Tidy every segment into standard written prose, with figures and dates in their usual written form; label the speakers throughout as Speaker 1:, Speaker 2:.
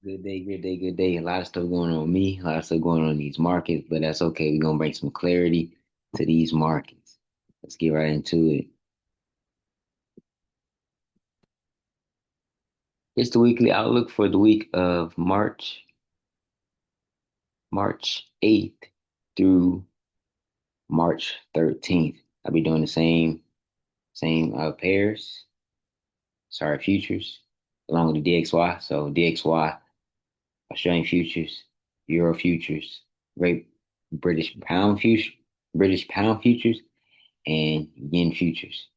Speaker 1: Good day, good day, good day. A lot of stuff going on with me, a lot of stuff going on in these markets, but that's okay. We're gonna bring some clarity to these markets. Let's get right into it. It's the weekly outlook for the week of March 8th through March 13th. I'll be doing the same pairs, sorry, futures, along with the DXY. So DXY, Australian futures, Euro futures, Great British Pound futures, British Pound futures, and yen futures.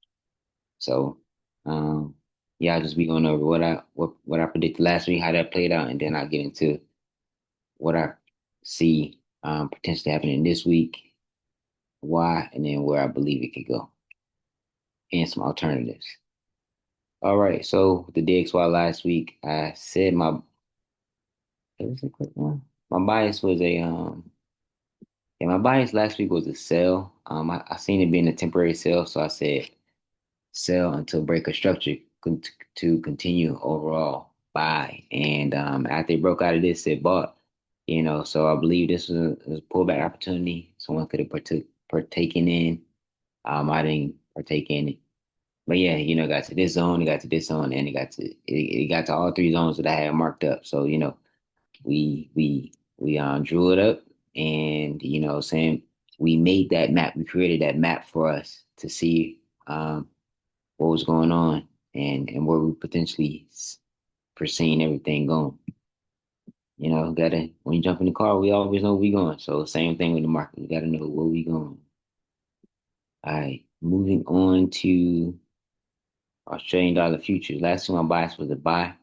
Speaker 1: So, um, yeah, I'll just be going over what I predicted last week, how that played out, and then I'll get into what I see potentially happening this week, why, and then where I believe it could go, and some alternatives. All right, so the DXY last week, I said it was a quick one. My bias was my bias last week was a sell. I seen it being a temporary sell, so I said sell until break of structure to continue overall buy. And after they broke out of this, it bought. So I believe this was a pullback opportunity. Someone could have partaken in. I didn't partake in it. But yeah, it got to this zone, it got to this zone, and it got to all three zones that I had marked up. So, we drew it up and saying we made that map, we created that map for us to see what was going on and where we potentially foreseeing everything going. Gotta when you jump in the car, we always know where we going. So same thing with the market. We gotta know where we going. All right, moving on to Australian dollar futures. Last time I bias was a buy.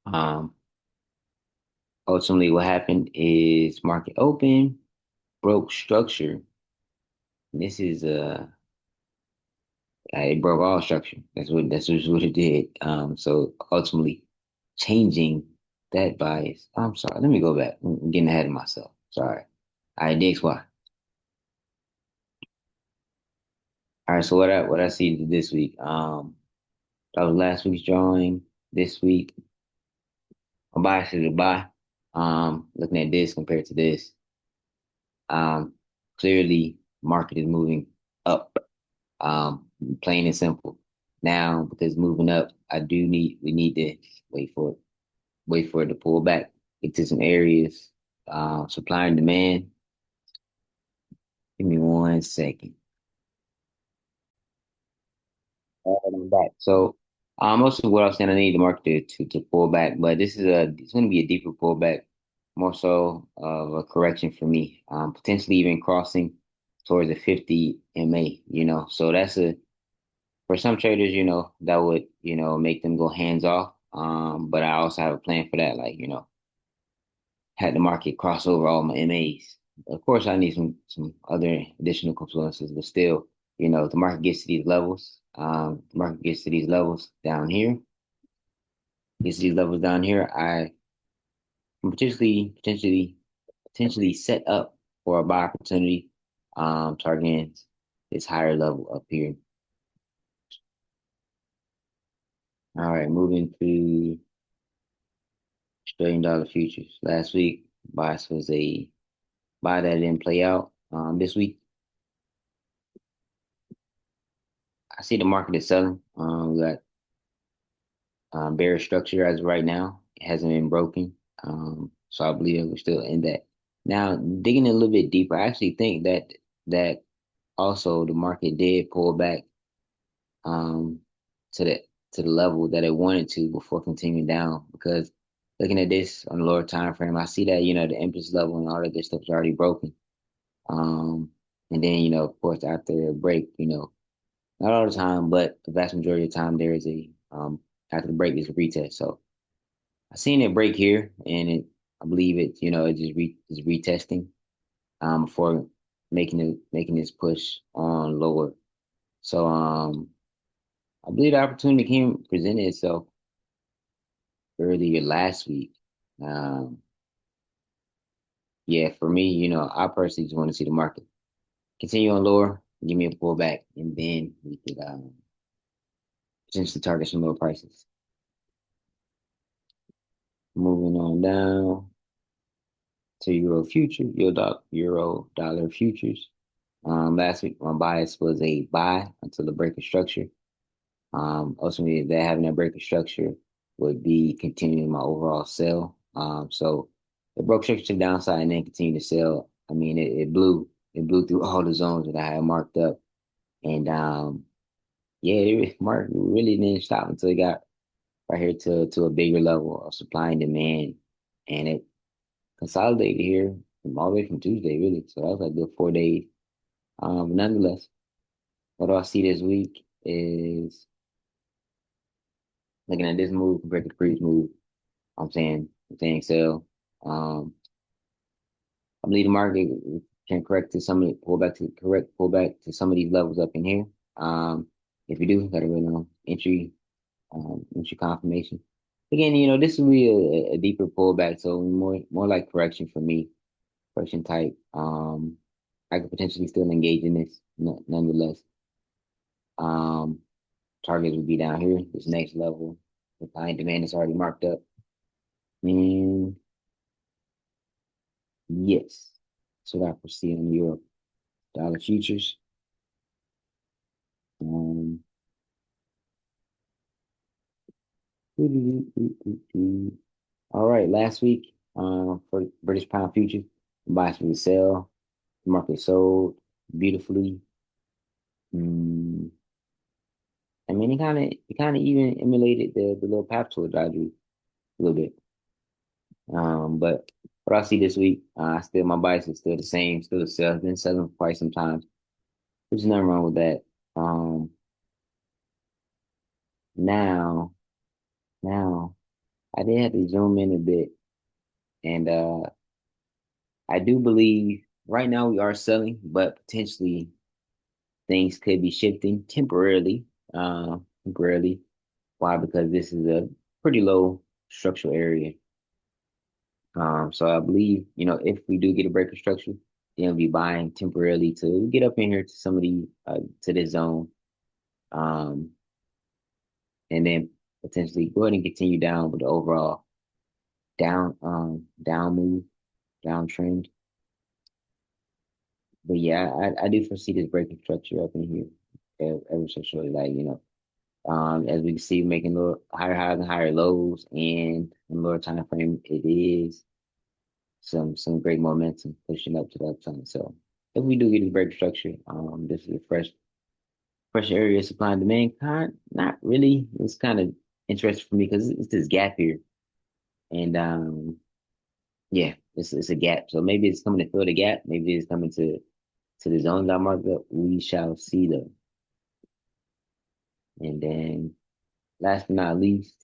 Speaker 1: Um, Ultimately, what happened is market open, broke structure. This is it broke all structure. That's what it did. So ultimately, changing that bias. I'm sorry. Let me go back. I'm getting ahead of myself. Sorry. All right, DXY. All right. So what I see this week. That was last week's drawing. This week, my bias is a buy. Looking at this compared to this, um, clearly market is moving up. Plain and simple. Now, because moving up, we need to wait for it, wait for it to pull back into some areas. Supply and demand. Give me 1 second. All right, I'm back. So, most of what I was saying, I need the market to pull back, but it's going to be a deeper pullback, more so of a correction for me. Potentially even crossing towards a 50 MA. So that's a for some traders, that would, make them go hands off. But I also have a plan for that, like, had the market cross over all my MAs. Of course, I need some other additional confluences, but still, if the market gets to these levels, the market gets to these levels down here, gets to these levels down here, I can potentially set up for a buy opportunity, targeting this higher level up here. All right, moving to Australian dollar futures. Last week, bias was a buy that didn't play out. This week, I see the market is selling. We got bearish structure as of right now. It hasn't been broken. So I believe that we're still in that. Now, digging a little bit deeper, I actually think that also the market did pull back um, to the level that it wanted to before continuing down. Because looking at this on the lower time frame, I see that the impulse level and all that good stuff is already broken. Um, and then, of course, after a break, not all the time, but the vast majority of the time, there is after the break is a retest. So I seen it break here, and I believe it just is retesting, before making this push on lower. So, I believe the opportunity came presented itself earlier last week. Um, yeah, for me, I personally just want to see the market continue on lower, give me a pullback, and then we could potentially target some lower prices. Moving on down to Euro future, Euro dollar futures. Last week my bias was a buy until the break of structure. Ultimately, that having that break of structure would be continuing my overall sell. So it broke structure to the downside and then continued to sell. I mean, it blew through all the zones that I had marked up, and yeah, market really didn't stop until it got right here to a bigger level of supply and demand, and it consolidated here from all the way from Tuesday, really. So that was like good 4 days. Nonetheless, what do I see this week is looking at this move compared to the previous move. I'm saying sell. Um, I believe the market can correct to some of it, pull back to some of these levels up in here. Um, if we do, gotta wait on entry confirmation. Again, this will be a deeper pullback, so more like correction for me, correction type. I could potentially still engage in this, nonetheless. Um, Targets would be down here, this next level. The client demand is already marked up, and yes, so that I foresee on Europe dollar futures. Um, all right, last week, for British pound futures, buy to sell, the market sold beautifully. Mm, I mean, it kind of even emulated the little pap tool that I drew a little bit. But what I see this week, still my bias is still the same, still the sell. It's been selling for quite some time. There's nothing wrong with that. Now, now I did have to zoom in a bit, and I do believe right now we are selling, but potentially things could be shifting temporarily. Temporarily. Why? Because this is a pretty low structural area. So I believe, if we do get a break of structure, then we'll be buying temporarily to get up in here to some of the to this zone. Um, and then potentially go ahead and continue down with the overall down move, downtrend. But yeah, I do foresee this breaking structure up in here ever so shortly. Like, as we can see, making little higher highs and higher lows, and in a lower time frame, it is some great momentum pushing up to the upside. So if we do get this break structure, this is a fresh area of supply and demand. Not really. It's kind of interesting for me because it's this gap here, and yeah, it's a gap. So maybe it's coming to fill the gap. Maybe it's coming to the zones I marked up. We shall see though. And then last but not least,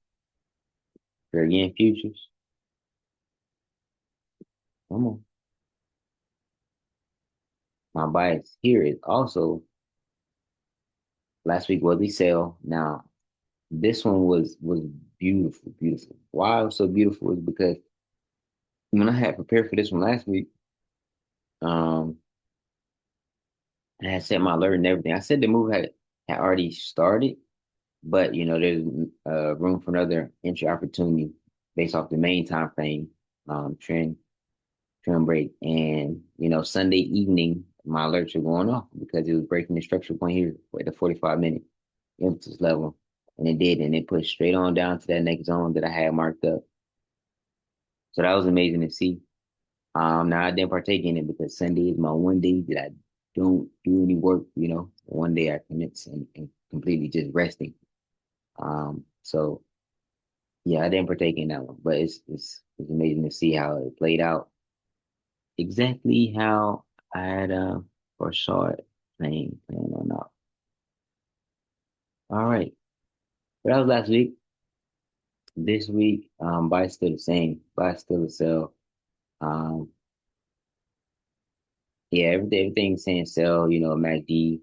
Speaker 1: for again futures. Come on. My bias here is also last week was the sale. Now this one was beautiful, beautiful. Why it was so beautiful is because when I had prepared for this one last week, um, I had set my alert and everything. I said the move had already started, but there's room for another entry opportunity based off the main time frame trend break. And Sunday evening, my alerts were going off because it was breaking the structural point here at the 45-minute emphasis level. And it did, and it pushed straight on down to that next zone that I had marked up. So that was amazing to see. Now I didn't partake in it because Sunday is my one day that I don't do any work, one day I commit and completely just resting. So yeah, I didn't partake in that one, but it's amazing to see how it played out. Exactly how I had foresaw it playing on out. All right. But that was last week. This week, buy still the same. Buy still the sell. Um, yeah, everything's saying sell, MACD,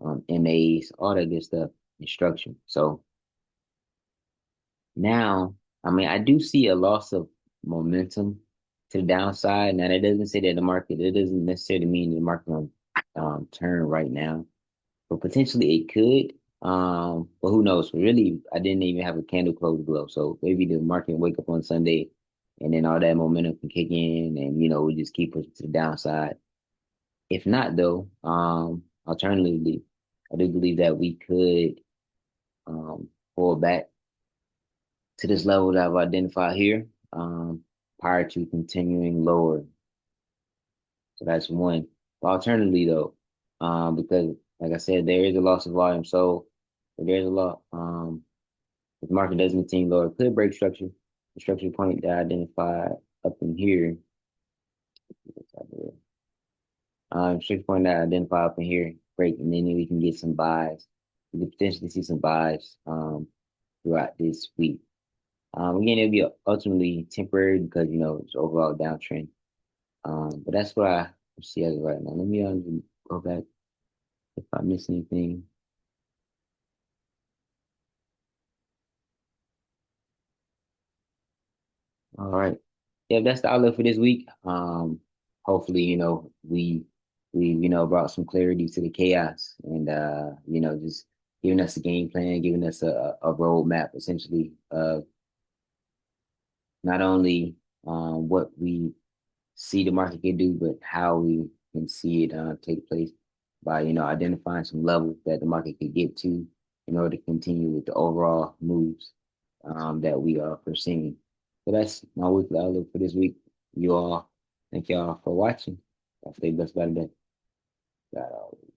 Speaker 1: MAs, all that good stuff, instruction. So now, I mean, I do see a loss of momentum to the downside. Now, that doesn't say that it doesn't necessarily mean the market will turn right now, but potentially it could. But who knows? Really, I didn't even have a candle close below. So maybe the market wake up on Sunday and then all that momentum can kick in and we just keep pushing to the downside. If not though, alternatively, I do believe that we could pull back to this level that I've identified here, prior to continuing lower. So that's one. But alternatively though, because like I said, there is a loss of volume. So if there's a lot. If the market doesn't continue lower, it could break structure. The structure point that I identified up in here. Structure point that I identified up in here, break, and then we can get some buys. We could potentially see some buys throughout this week. Again, it'll be ultimately temporary because it's overall downtrend. But that's what I see as of right now. Let me go back if I miss anything. All right. Yeah, that's the outlook for this week. Hopefully, we brought some clarity to the chaos and just giving us a game plan, giving us a roadmap essentially of not only what we see the market can do, but how we can see it take place by identifying some levels that the market can get to in order to continue with the overall moves that we are foreseeing. So that's my weekly outlook for this week. You all, thank y'all for watching. Stay blessed by the day. God always.